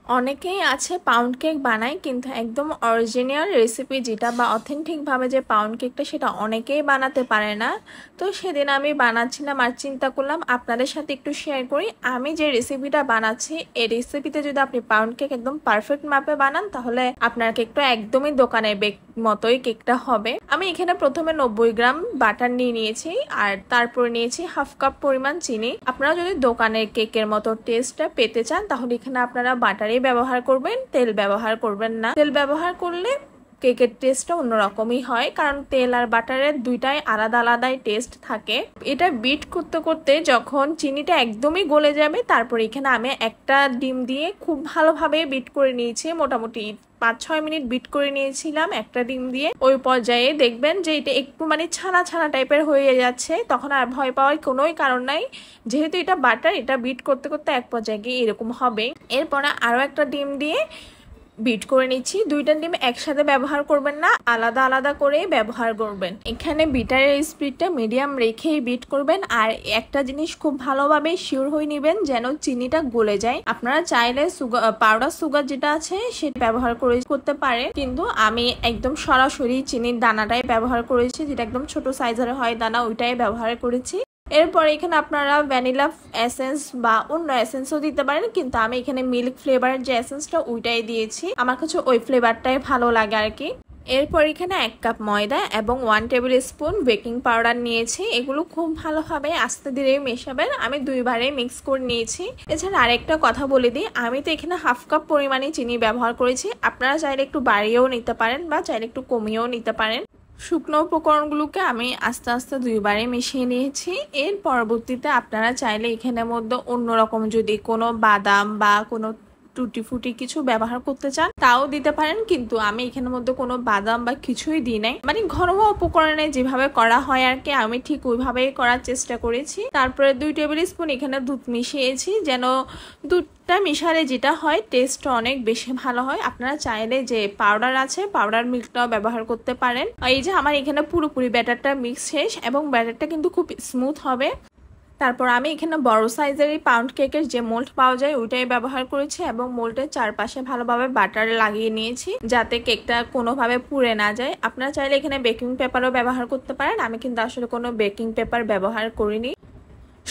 অনেকেই আছে pound cake বানায়, কিন্তু একদম অরিজিনাল রেসিপি যেটা বা অথেন্টিকভাবে যে পাউন্ড কেকটা সেটা অনেকেই বানাতে পারে না। তো সেদিন আমি বানাচ্ছিলাম আর চিন্তা করলাম আপনাদের সাথে একটু শেয়ার করি। আমি যে রেসিপিটা বানাচ্ছি এই রেসিপিতে যদি আপনি পাউন্ড কেক একদম পারফেক্ট মাপে বানান তাহলে আপনার কেকটা একদমই দোকানের বেক মতোই কেকটা হবে। আমি এখানে প্রথমে 90 গ্রাম বাটার নিয়ে নিয়েছি আর তারপর নিয়েছি হাফ কাপ পরিমাণ চিনি। আপনারা যদি দোকানের কেকের মতো টেস্টটা পেতে চান তাহলে এখানে আপনারা বাটারে ব্যবহার করবেন, তেল ব্যবহার করবেন না। তেল ব্যবহার করলে কেকের টেস্টটা অন্যরকমই হয়, কারণ তেল আর বাটারের দুইটাই আলাদা আলাদাই টেস্ট থাকে। এটা বিট করতে করতে যখন চিনিটা একদমই গলে যাবে তারপর এখানে আমি একটা ডিম দিয়ে খুব ভালোভাবে বিট করে নিয়েছি। মোটামুটি 5-6 মিনিট বিট করে নিয়েছিলাম একটা ডিম দিয়ে। ওই পর্যায়ে দেখবেন যে এটা একটু মানে ছানা ছানা টাইপের হয়ে যাচ্ছে, তখন আর ভয় পাওয়ার কোনোই কারণ নাই, যেহেতু এটা বাটার। এটা বিট করতে করতে এক পর্যায়ে গিয়ে এরকম হবে। এরপরে আরো একটা ডিম দিয়ে বিট করে নিচ্ছি। দুইটা ডিম একসাথে ব্যবহার করবেন না, আলাদা আলাদা করে ব্যবহার করবেন। এখানে বিটারের স্পিডটা মিডিয়াম রেখেই বিট করবেন। আর একটা জিনিস খুব ভালোভাবে শিওর হয়ে নেবেন যেন চিনিটা গলে যায়। আপনারা চাইলে পাউডার সুগার যেটা আছে সেটা ব্যবহার করতে পারেন, কিন্তু আমি একদম সরাসরি চিনির দানাটাই ব্যবহার করেছি, যেটা একদম ছোট সাইজের হয় দানা, ওইটাই ব্যবহার করেছি। এরপর এখানে আপনারা ভ্যানিলা এসেন্স বা অন্য এসেন্সও দিতে পারেন, কিন্তু আমি এখানে মিল্ক ফ্লেভারের যে এসেন্সটা ওইটাই দিয়েছি। আমার কাছে ওই ফ্লেভারটাই ভালো লাগে আর কি। এরপর এখানে 1 কাপ ময়দা এবং 1 টেবিল স্পুন বেকিং পাউডার নিয়েছি। এগুলো খুব ভালোভাবে আস্তে ধীরে মেশাবেন। আমি 2 বারে মিক্স করে নিয়েছি। এছাড়া আরেকটা কথা বলে দিই, আমি তো এখানে হাফ কাপ পরিমাণে চিনি ব্যবহার করেছি। আপনারা চাইলে একটু বাড়িয়েও নিতে পারেন বা চাইলে একটু কমিয়েও নিতে পারেন। শুকনো উপকরণগুলোকে আমি আস্তে আস্তে 2 বারে মিশিয়ে নিয়েছি। এর পরবর্তীতে আপনারা চাইলে এখানের মধ্যে অন্যরকম যদি কোনো বাদাম বা কোনো টুটি ফুটি কিছু ব্যবহার করতে চান তাও দিতে পারেন, কিন্তু আমি এখানের মধ্যে কোনো বাদাম বা কিছুই দিই নাই। মানে ঘরোয়া উপকরণে যেভাবে করা হয় আর কি, আমি ঠিক ওইভাবেই করার চেষ্টা করেছি। তারপরে 2 টেবিল স্পুন এখানে দুধ মিশিয়েছি, যেন দুধটা মিশালে যেটা হয় টেস্টটা অনেক বেশি ভালো হয়। আপনারা চাইলে যে পাউডার আছে পাউডার মিল্কটাও ব্যবহার করতে পারেন। এই যে আমার এখানে পুরোপুরি ব্যাটারটা মিক্স শেষ এবং ব্যাটারটা কিন্তু খুব স্মুথ হবে। তারপর আমি এখানে বড় সাইজের পাউন্ড কেকের যে মোল্ড পাওয়া যায় ওইটাই ব্যবহার করেছি এবং মোল্ডের চারপাশে ভালোভাবে বাটার লাগিয়ে নিয়েছি যাতে কেকটা কোনোভাবে পুড়ে না যায়। আপনারা চাইলে এখানে বেকিং পেপারও ব্যবহার করতে পারেন, আমি কিন্তু আসলে কোনো বেকিং পেপার ব্যবহার করিনি।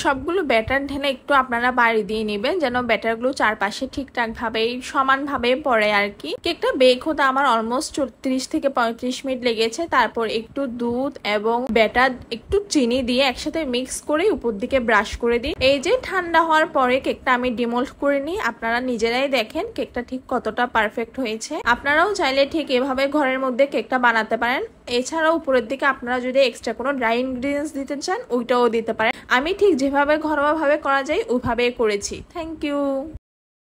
সবগুলো ব্যাটার ঢেলে একটু আপনারা বাড়ি দিয়ে নেবেন যেন ব্যাটারগুলো চারপাশে ঠিকঠাক ভাবে সমানভাবে পড়ে আর কি। কেকটা বেক হতে আমার অলমোস্ট 30 থেকে 35 মিনিট লেগেছে। তারপর একটু দুধ এবং ব্যাটার একটু চিনি দিয়ে একসাথে মিক্স করে উপর দিকে ব্রাশ করে দিই। এই যে ঠান্ডা হওয়ার পরে কেকটা আমি ডিমোল্ড করে নিই। আপনারা নিজেরাই দেখেন কেকটা ঠিক কতটা পারফেক্ট হয়েছে। আপনারাও চাইলে ঠিক এভাবে ঘরের মধ্যে কেকটা বানাতে পারেন। এছাড়াও উপরের দিকে আপনারা যদি এক্সট্রা কোনো ড্রাই ইনগ্রিডিয়েন্টস দিতে চান ওইটাও দিতে পারেন। আমি ঠিক যেভাবে ঘরোয়া ভাবে করা যায় ওইভাবেই করেছি। Thank you.